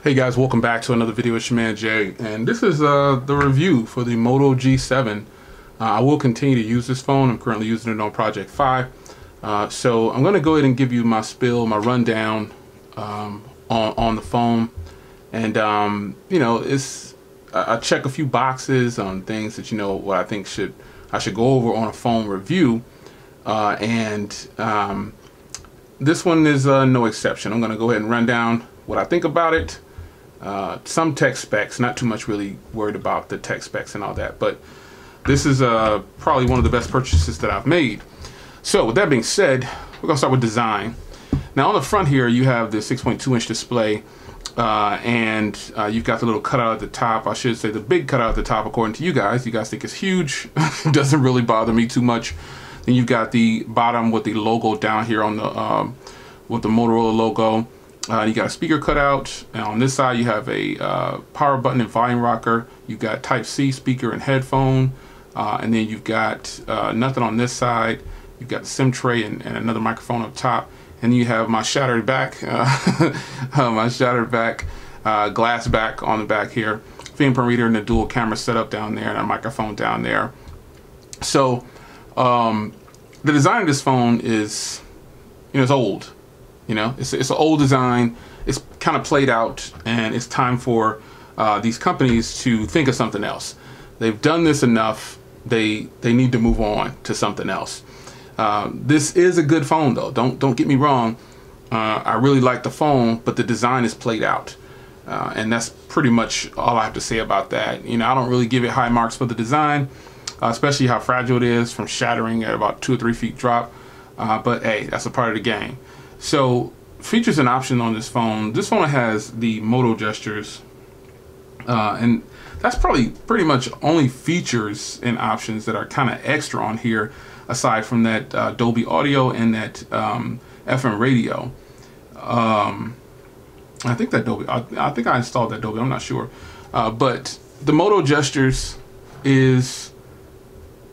Hey guys, welcome back to another video. It's your man Jay, and this is the review for the Moto G7. I will continue to use this phone. I'm currently using it on Project 5. So I'm going to go ahead and give you my spill, my rundown on the phone. And you know, I check a few boxes on things that what I think I should go over on a phone review. This one is no exception. I'm going to go ahead and run down what I think about it. Some tech specs, not too much really worried about the tech specs and all that, but this is probably one of the best purchases that I've made. So with that being said, we're gonna start with design. Now on the front here you have the 6.2-inch display, and you've got the little cutout at the top. I should say the big cutout at the top according to you guys. You guys think it's huge. It doesn't really bother me too much. Then you've got the bottom with the logo down here on the with the Motorola logo. You got a speaker cutout, and on this side you have a power button and volume rocker. You've got Type-C speaker and headphone, and then you've got nothing on this side. You've got the SIM tray and another microphone up top, and then you have my shattered back, glass back on the back here, fingerprint reader and the dual camera setup down there, and a microphone down there. So the design of this phone is, it's old. It's an old design. It's kind of played out, and it's time for these companies to think of something else. They've done this enough. They need to move on to something else. This is a good phone, though. Don't get me wrong. I really like the phone, but the design is played out, and that's pretty much all I have to say about that. I don't really give it high marks for the design, especially how fragile it is from shattering at about 2 or 3 feet drop. But hey, that's a part of the game. So features and options on this phone. This phone has the Moto Gestures, and that's probably pretty much only features and options that are kind of extra on here, aside from that Dolby Audio and that FM radio. I think that Dolby. I think I installed that Dolby. I'm not sure, but the Moto Gestures is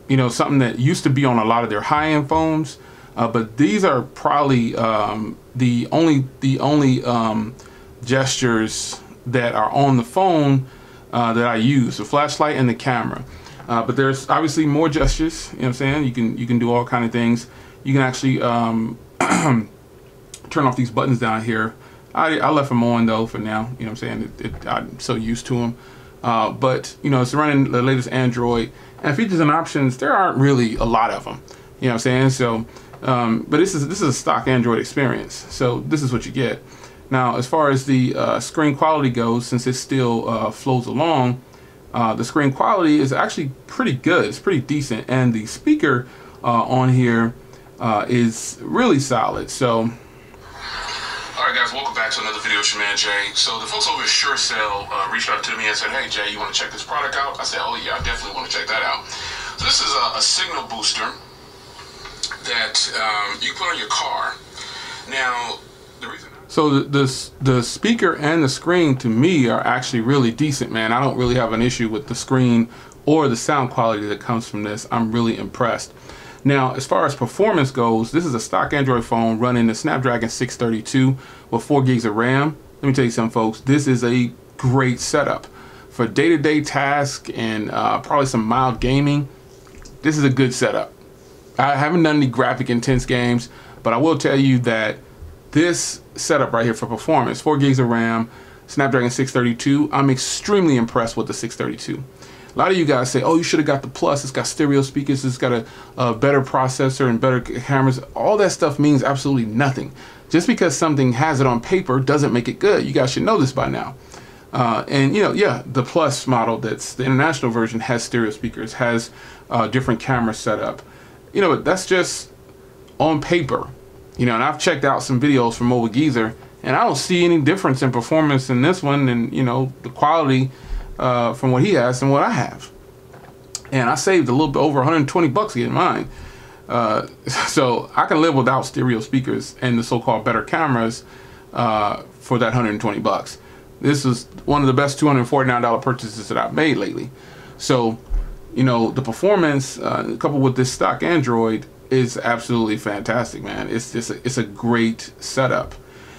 something that used to be on a lot of their high-end phones. But these are probably the only gestures that are on the phone that I use, the flashlight and the camera. But there's obviously more gestures. You know what I'm saying? You can do all kind of things. You can actually turn off these buttons down here. I left them on though for now. You know what I'm saying? I'm so used to them. But it's running the latest Android, and features and options, there aren't really a lot of them. You know what I'm saying? So. But this is a stock Android experience, so this is what you get. Now, as far as the screen quality goes, since it still flows along, the screen quality is actually pretty good. It's pretty decent, and the speaker on here is really solid. So, all right, guys, welcome back to another video. It's your man Jay. So the folks over at SureCell reached out to me and said, "Hey Jay, you want to check this product out?" I said, "Oh yeah, I definitely want to check that out." So this is a signal booster that you put on your car. Now, the reason. So the speaker and the screen to me are actually really decent, man. I don't really have an issue with the screen or the sound quality that comes from this. I'm really impressed. Now, as far as performance goes, this is a stock Android phone running the Snapdragon 632 with 4 gigs of RAM. Let me tell you something, folks. This is a great setup for day-to-day tasks and probably some mild gaming. This is a good setup. I haven't done any graphic intense games, but I will tell you that this setup right here for performance, 4 gigs of RAM, Snapdragon 632, I'm extremely impressed with the 632. A lot of you guys say, oh, you should have got the Plus. It's got stereo speakers. It's got a better processor and better cameras. All that stuff means absolutely nothing. Just because something has it on paper doesn't make it good. You guys should know this by now. And yeah, the Plus model, that's the international version, has stereo speakers, has different camera setup. But that's just on paper, and I've checked out some videos from Moto Gestures, and I don't see any difference in performance in this one and, the quality from what he has and what I have. And I saved a little bit over 120 bucks getting mine. So I can live without stereo speakers and the so-called better cameras for that 120 bucks. This is one of the best $249 purchases that I've made lately. So, the performance coupled with this stock Android is absolutely fantastic, man. It's a great setup.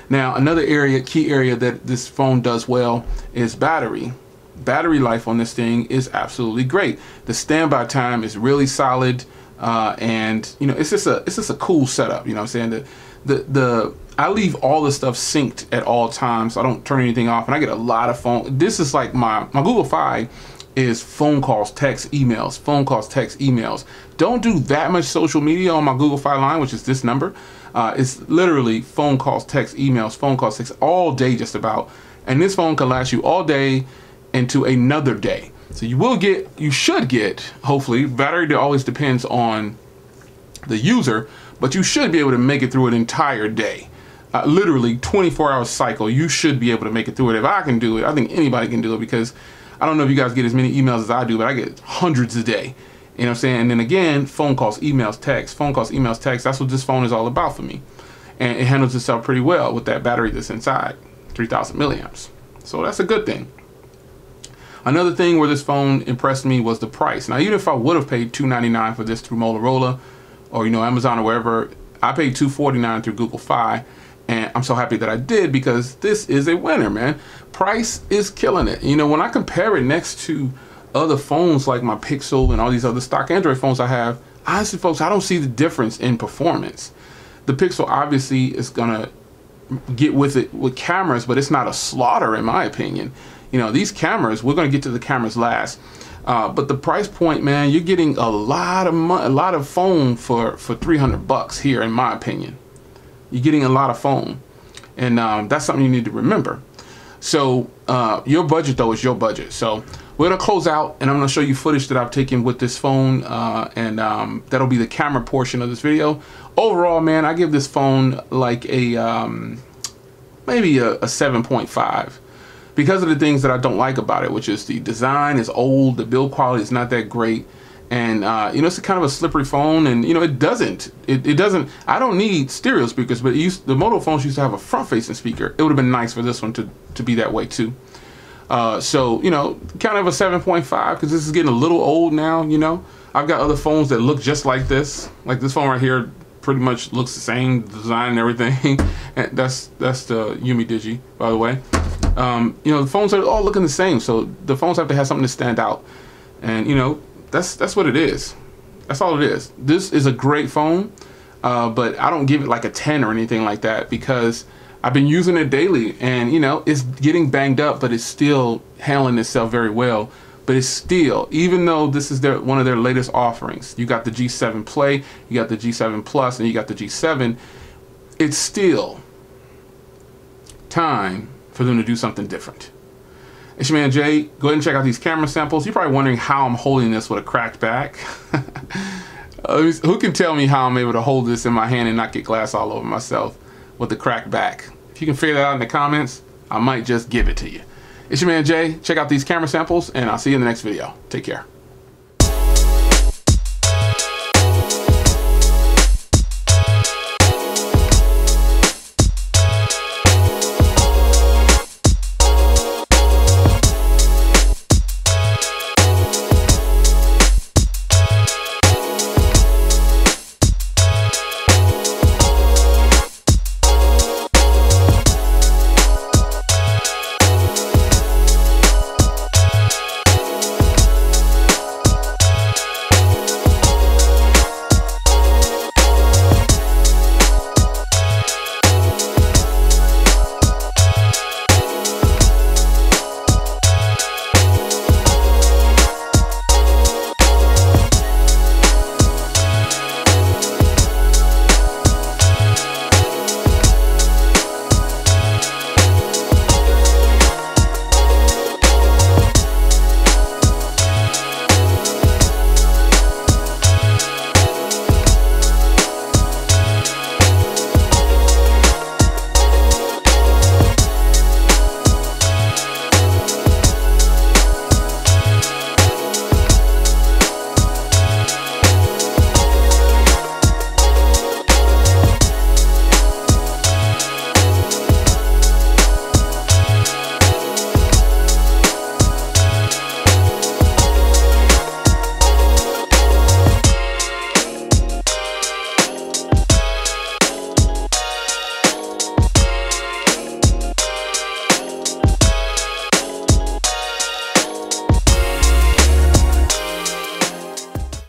Now, another key area that this phone does well is battery. Battery life on this thing is absolutely great. The standby time is really solid, and you know, it's just a cool setup. You know what I'm saying? I leave all the stuff synced at all times. I don't turn anything off, and I get a lot of phone. This is like my Google Fi is phone calls, text, emails, phone calls, text, emails. Don't do that much social media on my Google Fi line, which is this number. It's literally phone calls, text, emails, phone calls, text all day just about. And this phone can last you all day into another day. So you should get, hopefully, battery always depends on the user, but you should be able to make it through an entire day. Literally 24-hour cycle, you should be able to make it through it. If I can do it, I think anybody can do it, because I don't know if you guys get as many emails as I do, but I get hundreds a day. You know what I'm saying? And then again, phone calls, emails, text, phone calls, emails, text. That's what this phone is all about for me. And it handles itself pretty well with that battery that's inside, 3,000 milliamps. So that's a good thing. Another thing where this phone impressed me was the price. Now, even if I would have paid $299 for this through Motorola or, you know, Amazon or wherever, I paid $249 through Google Fi. And I'm so happy that I did, because this is a winner, man. Price is killing it. You know, when I compare it next to other phones like my Pixel and all these other stock Android phones I have, honestly, folks, I don't see the difference in performance. The Pixel obviously is gonna get with it with cameras, but it's not a slaughter in my opinion. You know, these cameras, we're gonna get to the cameras last. But the price point, man, you're getting a lot of phone for 300 bucks here, in my opinion. You're getting a lot of phone, and that's something you need to remember. So your budget, though, is your budget. So we're gonna close out, and I'm gonna show you footage that I've taken with this phone, and that'll be the camera portion of this video. Overall, man, I give this phone like a maybe a 7.5. Because of the things that I don't like about it, which is the design is old, the build quality is not that great, and you know, it's kind of a slippery phone, and you know, it doesn't. I don't need stereo speakers, but the Moto phones used to have a front-facing speaker. It would have been nice for this one to be that way too. So you know, kind of a 7.5, because this is getting a little old now. You know, I've got other phones that look just like this. Like this phone right here, pretty much looks the same design and everything. And that's the Yumi Digi, by the way. You know, the phones are all looking the same, so the phones have to have something to stand out, and you know, that's what it is. That's all it is. This is a great phone, but I don't give it like a 10 or anything like that, because I've been using it daily, and you know, it's getting banged up, but it's still handling itself very well. But it's still, even though this is one of their latest offerings, you got the G7 Play, you got the G7 Plus, and you got the G7, it's still time for them to do something different. It's your man Jay. Go ahead and check out these camera samples. You're probably wondering how I'm holding this with a cracked back. Who can tell me how I'm able to hold this in my hand and not get glass all over myself with the cracked back? If you can figure that out in the comments, I might just give it to you. It's your man Jay. Check out these camera samples, and I'll see you in the next video. Take care.